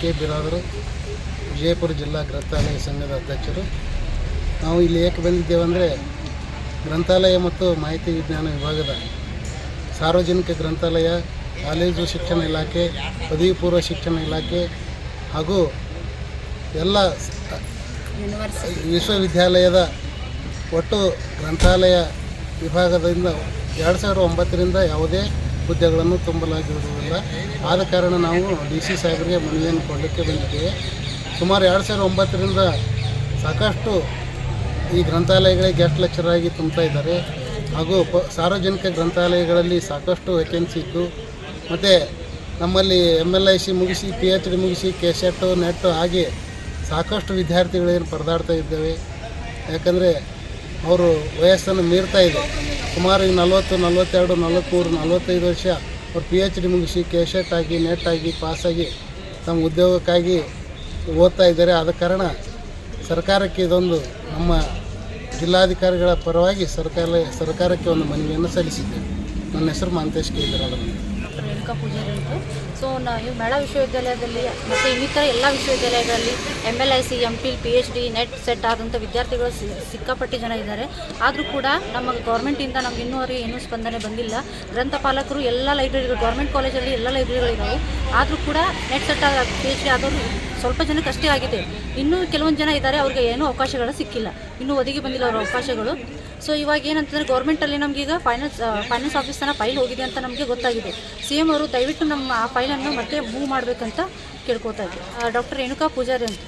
K ಬಿರಾದರು, Vijayapura ಜಿಲ್ಲಾ ಗ್ರಂಥಾಲಯ ಸಂಘದ ಅಧ್ಯಕ್ಷರು. ನಾವು ಇಲ್ಲಿ ಏಕೆ ಬಂದಿದ್ದೇವೆ ಅಂದರೆ, ಗ್ರಂಥಾಲಯ ಮತ್ತು ಮಾಹಿತಿ ವಿಜ್ಞಾನ ವಿಭಾಗದ ಸಾರ್ವಜನಿಕ ಗ್ರಂಥಾಲಯ, ಕಾಲೇಜು ಶಿಕ್ಷಣ ಇಲಾಖೆ, ಪದವಿ ಪೂರ್ವ ಶಿಕ್ಷಣ ಇಲಾಖೆ ಹಾಗೂ ಎಲ್ಲ ವಿಶ್ವವಿದ್ಯಾಲಯದ ಒಟ್ಟು ಗ್ರಂಥಾಲಯ ವಿಭಾಗದಿಂದ 2009ರಿಂದ ಯಾವುದೇ ಹುದ್ದೆಗಳನ್ನು ತುಂಬಲಾಗಿರುವುದಿಲ್ಲ. ಆದ ಕಾರಣ ನಾವು DC ಸಾಹೇಬರಿಗೆ ಮನವಿಯನ್ನು ಕೊಡಲಿಕ್ಕೆ ಬಂದಿದ್ದೇವೆ. ಸುಮಾರು 2009ರಿಂದ ಸಾಕಷ್ಟು ಈ ಗ್ರಂಥಾಲಯಗಳಿಗೆ ಗೆಸ್ಟ್ ಲೆಕ್ಚರ್ ಆಗಿ ತುಂಬ್ತಾ ಇದ್ದಾರೆ. ಹಾಗೂ ಸಾರ್ವಜನಿಕ ಗ್ರಂಥಾಲಯಗಳಲ್ಲಿ ಸಾಕಷ್ಟು ವೇಕೆನ್ಸಿ ಇತ್ತು. ಮತ್ತು ನಮ್ಮಲ್ಲಿ MLIC ಮುಗಿಸಿ PhD ಮುಗಿಸಿ KSET ನೆಟ್ ಹಾಗೆ ಸಾಕಷ್ಟು ವಿದ್ಯಾರ್ಥಿಗಳೇನು ಪರದಾಡ್ತಾ ಇದ್ದೇವೆ. ಯಾಕಂದರೆ ಅವರು ವಯಸ್ಸನ್ನು ಮೀರ್ತಾ ಇದೆ. ಸುಮಾರು 40, 42, 43, 45 ವರ್ಷ ಅವ್ರು PhD ಮುಗಿಸಿ KSET ಆಗಿ ನೆಟ್ ಆಗಿ ಪಾಸಾಗಿ ತಮ್ಮ ಉದ್ಯೋಗಕ್ಕಾಗಿ ಓದ್ತಾ ಇದ್ದಾರೆ. ಆದ ಕಾರಣ ಸರ್ಕಾರಕ್ಕೆ ಇದೊಂದು ನಮ್ಮ ಜಿಲ್ಲಾಧಿಕಾರಿಗಳ ಪರವಾಗಿ ಸರ್ಕಾರಕ್ಕೆ ಒಂದು ಮನವಿಯನ್ನು ಸಲ್ಲಿಸಿದ್ದೇವೆ. ನನ್ನ ಹೆಸರು ಮಾಂತೇಶ್ ಕೆ. ಡಾಕ್ಟರ್ ರೇಣುಕಾ ಪೂಜಾರಿ ಅಂತ. ಸೊ ನಾವು ಮೇಳ ವಿಶ್ವವಿದ್ಯಾಲಯದಲ್ಲಿ ಮತ್ತು ಇನ್ನಿತರ ಎಲ್ಲ ವಿಶ್ವವಿದ್ಯಾಲಯಗಳಲ್ಲಿ MLIC, MPhil, PhD, net set ಆದಂಥ ವಿದ್ಯಾರ್ಥಿಗಳು ಸಿಕ್ಕಾಪಟ್ಟಿ ಜನ ಇದ್ದಾರೆ. ಆದರೂ ಕೂಡ ನಮ್ಮ ಗೌರ್ಮೆಂಟಿಂದ ನಮ್ಗೆ ಇನ್ನೂವರೆಗೆ ಏನೂ ಸ್ಪಂದನೆ ಬಂದಿಲ್ಲ. ಗ್ರಂಥಪಾಲಕರು ಎಲ್ಲ ಲೈಬ್ರರಿಗಳು, ಗೌರ್ಮೆಂಟ್ ಕಾಲೇಜಲ್ಲಿ ಎಲ್ಲ ಲೈಬ್ರರಿಗಳಿದ್ದಾವೆ. ಆದರೂ ಕೂಡ ನೆಟ್ ಸೆಟ್ PhD ಆದವರು ಸ್ವಲ್ಪ ಜನಕ್ಕೆ ಅಷ್ಟೇ ಆಗಿದೆ. ಇನ್ನೂ ಕೆಲವೊಂದು ಜನ ಇದ್ದಾರೆ, ಅವ್ರಿಗೆ ಏನೂ ಅವಕಾಶಗಳು ಸಿಕ್ಕಿಲ್ಲ, ಇನ್ನೂ ಒದಗಿ ಬಂದಿಲ್ಲ ಅವರ ಅವಕಾಶಗಳು. ಸೊ ಇವಾಗ ಏನಂತಂದರೆ ಗೌರ್ಮೆಂಟಲ್ಲಿ ನಮಗೀಗ ಫೈನಾನ್ಸ್ ಆಫೀಸ್ ತನಕ ಫೈಲ್ ಹೋಗಿದೆ ಅಂತ ನಮಗೆ ಗೊತ್ತಾಗಿದೆ. CM ಅವರು ದಯವಿಟ್ಟು ನಮ್ಮ ಆ ಫೈಲನ್ನು ಮತ್ತೆ ಮೂವ್ ಮಾಡಬೇಕಂತ ಕೇಳ್ಕೊತಾ ಇದ್ದೆ. ಡಾಕ್ಟರ್ ರೇಣುಕಾ ಪೂಜಾರಿ ಅಂತ.